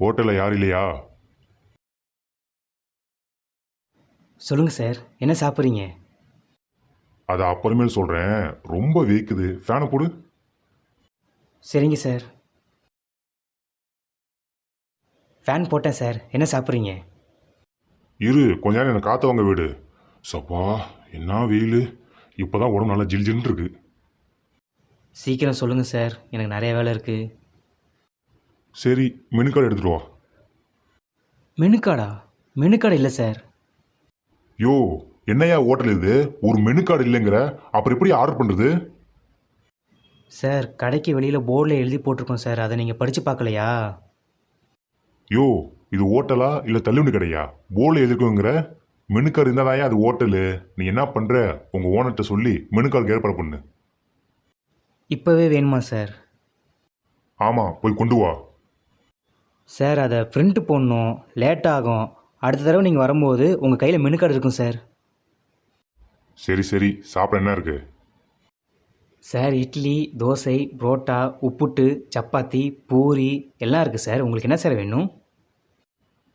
ஹோட்டலில் யாரும் இல்லையா? சொல்லுங்கள் சார், என்ன சாப்பிட்றீங்க? அதை அப்புறமேல் சொல்கிறேன். ரொம்ப வேக்குது, ஃபேனை போடு. சரிங்க சார். ஃபேன் போட்டேன் சார், என்ன சாப்பிட்றீங்க? இரு கொஞ்ச நேரம் எனக்கு காற்று வாங்க வீடு. சப்பா, என்ன வெயில். இப்போ தான் உடம்பு நல்லா ஜில் ஜில்னு இருக்கு. சீக்கிரம் சொல்லுங்கள் சார், எனக்கு நிறைய வேலை இருக்குது. சரி, மெனு கார்டு எடுத்துட்டு வா. மெனு கார்டா? மெனு கார்டு இல்லை சார். யோ, என்னையா ஹோட்டல் இது? ஒரு மெனு கார்டு இல்லைங்கிற, அப்புறம் எப்படி ஆர்டர் பண்ணுறது? சார், கடைக்கு வெளியில் போர்டில் எழுதி போட்டிருக்கோம் சார், அதை நீங்கள் படித்து பார்க்கலையா? யோ, இது ஹோட்டலா இல்லை தள்ளுவண்டி கடையா? போர்டில் எதிர்க்குங்கிற மெனு கார்டு இருந்தாதாயா அது ஹோட்டலு. நீ என்ன பண்ணுற? உங்கள் ஓனர்கிட்ட சொல்லி மெனு கார்டு ஏற்பாடு பண்ணு. இப்போவே வேணுமா சார்? ஆமாம், போய் கொண்டு வா. சார், அதை பிரிண்ட் போடணும், லேட் ஆகும். அடுத்த தடவை நீங்கள் வரும்போது உங்கள் கையில் மெனு கார்டு இருக்கும் சார். சரி சரி, சாப்பிட என்ன இருக்கு? சார், இட்லி, தோசை, புரோட்டா, உப்புட்டு, சப்பாத்தி, பூரி எல்லாம் இருக்குது சார். உங்களுக்கு என்ன சார் வேணும்?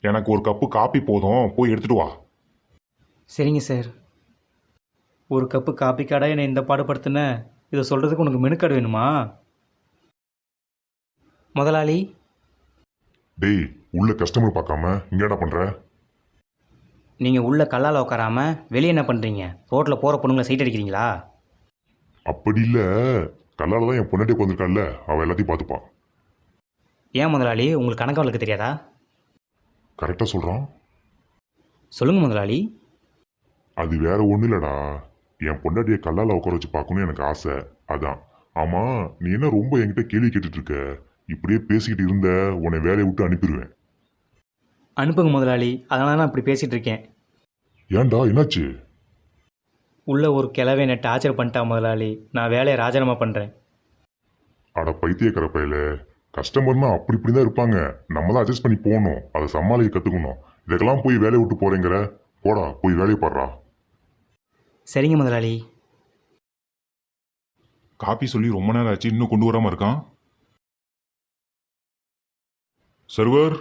எனக்கு ஒரு கப்பு காப்பி போதும், போய் எடுத்துட்டு வா. சரிங்க சார். ஒரு கப்பு காப்பி காடா என்னை இந்த பாடுபடுத்தின? இதை சொல்கிறதுக்கு உனக்கு மெனு கார்டு வேணுமா? முதலாளி. டேய், உள்ள கஸ்டமர் பார்க்காம இங்க என்ன பண்ற? நீங்கள் உள்ள கல்லால் உட்காராம வெளியே என்ன பண்ணுறீங்க? ரோட்டில் போகிற பொண்ணுங்களை சைட் அடிக்கிறீங்களா? அப்படி இல்ல, கல்லால தான் என் பொண்ணாட்டி வந்திருக்காள்ல, அவ எல்லாத்தையும் பார்த்துப்பான். ஏன் முதலாளி, உங்களுக்கு கணக்கு தெரியாதா? கரெக்டா சொல்றான். சொல்லுங்கள் முதலாளி. அது வேற ஒண்ணு இல்லடா, என் பொண்டாட்டியை கல்லால உட்கார வச்சு பார்க்கணும்னு எனக்கு ஆசை, அதான். ஆமா, நீ என்ன ரொம்ப என்கிட்ட கேள்வி கேட்டுட்டு இருக்க? இப்படியே பேசிக்கிட்டு இருந்த உன்னை வேலையை விட்டு அனுப்பிடுவேன். அனுப்புங்க முதலாளி, அதனால தான் நான் இப்படி பேசிகிட்டு இருக்கேன். ஏன்டா, என்னாச்சு? உள்ள ஒரு கிழவை என்னை டார்ச்சர் பண்ணிட்டா முதலாளி, நான் வேலையை ராஜினாமா பண்ணுறேன். அட பைத்தியக்கார பையல, கஸ்டமர்னா அப்படி இப்படி தான் இருப்பாங்க. நம்ம தான் அட்ஜஸ்ட் பண்ணி போகணும், அதை சமாளிக்க கற்றுக்கணும். இதுக்கெல்லாம் போய் வேலையை விட்டு போறேங்கிற? போடா, போய் வேலையை பாடுறா. சரிங்க முதலாளி. காப்பி சொல்லி ரொம்ப நேரம் ஆச்சு, இன்னும் கொண்டு வராம இருக்கான். சர்வர்.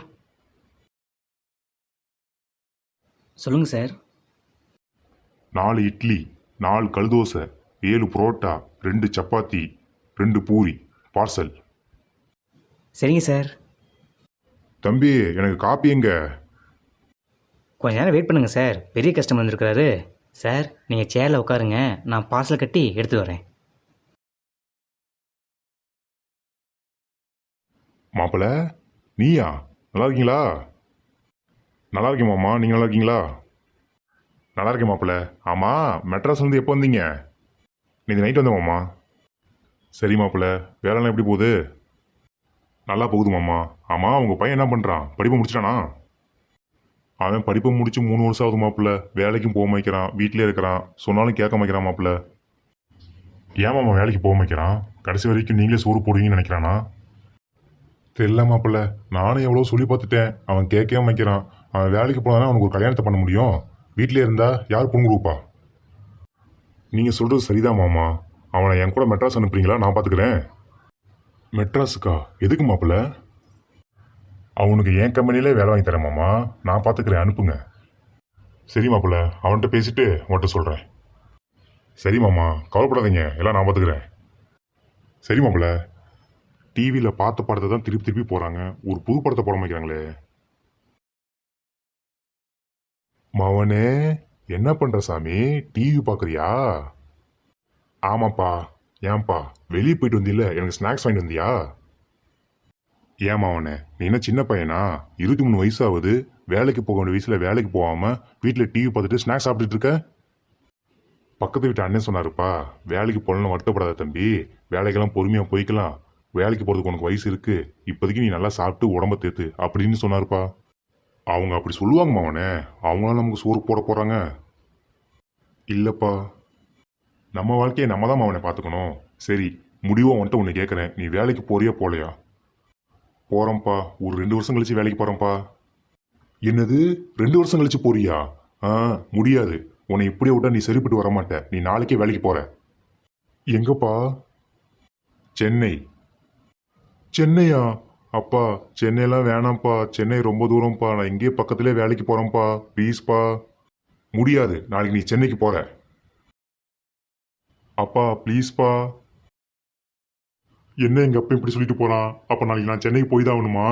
சொல்லுங்கள் சார். 4 இட்லி, 4 கல்தோசை, 7 புரோட்டா, 2 சப்பாத்தி, 2 பூரி பார்சல். சரிங்க சார். தம்பி, எனக்கு காப்பி எங்க? கொஞ்ச நேரம் வெயிட் பண்ணுங்கள் சார், பெரிய கஸ்டமர் வந்திருக்கிறாரு. சார், நீங்கள் சேரில் உட்காருங்க, நான் பார்சல் கட்டி எடுத்து வரேன். மாப்பிள்ள, நீயா? நல்லா இருக்கீங்களா? நல்லா இருக்கேன் மாமா, நீங்கள் நல்லா இருக்கீங்களா? நல்லா இருக்கேன் மாப்பிள்ள. ஆமாம், மெட்ராஸ்லேருந்து எப்போ வந்தீங்க? நேற்று நைட் வந்தேன் மாமா. சரி மாப்பிள்ள, வேலைலாம் எப்படி போகுது? நல்லா போகுது மாமா. ஆமாம், உங்கள் பையன் என்ன பண்ணுறான்? படிப்பை முடிச்சிட்டானா? அவன் படிப்பை முடிச்சு 3 வருஷம் ஆகுது மாப்பிள்ள. வேலைக்கும் போக வைக்கிறான், வீட்டிலே இருக்கிறான், சொன்னாலும் கேட்க வைக்கிறான் மாப்பிள்ள. ஏன் மாமா வேலைக்கு போக வைக்கிறான்? கடைசி வரைக்கும் நீங்களே சோறு போடுவீங்கன்னு நினைக்கிறானா? தெரியல மாப்பிள்ள, நானும் எவ்வளோ சொல்லி பார்த்துட்டேன், அவன் கேட்கவே வைக்கிறான். அவன் வேலைக்கு போனாதான் அவனுக்கு ஒரு கல்யாணத்தை பண்ண முடியும். வீட்டிலே இருந்தா யார் பொண்ணு கொடுப்பா? நீங்கள் சொல்கிறது சரிதான் மாமா. அவனை என் கூட மெட்ராஸ் அனுப்புறீங்களா? நான் பார்த்துக்கிறேன். மெட்ராஸுக்கா? எதுக்கு மாப்பிள்ள? அவனுக்கு என் கம்பெனிலே வேலை வாங்கி தரேன் மாமா, நான் பார்த்துக்கிறேன், அனுப்புங்க. சரி மாப்பிள்ள, அவன்கிட்ட பேசிட்டு உன்கிட்ட சொல்கிறேன். சரி மாமா, கவலைப்படாதீங்க, எல்லாம் நான் பார்த்துக்கிறேன். சரி மாப்பிள்ள. டிவியில் பார்த்த படத்தை தான் திருப்பி திருப்பி போகிறாங்க, ஒரு புது படத்தை போட வைக்கிறாங்களே. மவனே, என்ன பண்ணுற சாமி? டிவி பார்க்குறியா? ஆமாப்பா. ஏன்பா, வெளியே போயிட்டு வந்தில்ல, எனக்கு ஸ்நாக்ஸ் வாங்கிட்டு வந்தியா? ஏன் மவனே, நீ என்ன சின்ன பையனா? 23 வயசாகுது, வேலைக்கு போக வேண்டிய வயசில் வேலைக்கு போகாமல் வீட்டில் டிவி பார்த்துட்டு ஸ்நாக்ஸ் சாப்பிட்டுட்டு இருக்க? பக்கத்து வீட்டு அண்ணன் சொன்னாருப்பா, வேலைக்கு போகலன்னு வருத்தப்படாத தம்பி, வேலைக்கெல்லாம் பொறுமையாக போய்க்கலாம், வேலைக்கு போகிறதுக்கு உனக்கு வயசு இருக்கு, இப்போதைக்கு நீ நல்லா சாப்பிட்டு உடம்ப தேத்து அப்படின்னு சொன்னாருப்பா. அவங்க அப்படி சொல்லுவாங்க மாவனே, அவங்களாம் நமக்கு சோறு போட போகிறாங்க? இல்லைப்பா, நம்ம வாழ்க்கையை நம்ம தான் மாவனை பார்த்துக்கணும். சரி, முடிவாக வந்துட்டு ஒன்று கேட்குறேன், நீ வேலைக்கு போறியா போலையா? போகிறேன்ப்பா, ஒரு 2 வருஷம் கழிச்சு வேலைக்கு போகிறேன்ப்பா. என்னது, 2 வருஷம் கழிச்சு போறியா? முடியாது, உன்னை இப்படியே விட்டா நீ சரிப்பட்டு வரமாட்ட, நீ நாளைக்கே வேலைக்கு போற. எங்கப்பா? சென்னை. சென்னையா? அப்பா சென்னையெல்லாம் வேணாம்ப்பா, சென்னை ரொம்ப தூரம்ப்பா, நான் இங்கேயே பக்கத்துலேயே வேலைக்கு போகிறேன்ப்பா, ப்ளீஸ்ப்பா. முடியாது, நாளைக்கு நீ சென்னைக்கு போற. அப்பா ப்ளீஸ்ப்பா. என்ன எங்க அப்பா இப்படி சொல்லிட்டு போறான்? அப்ப நாளைக்கு நான் சென்னைக்கு போய் தான் ஆகணுமா?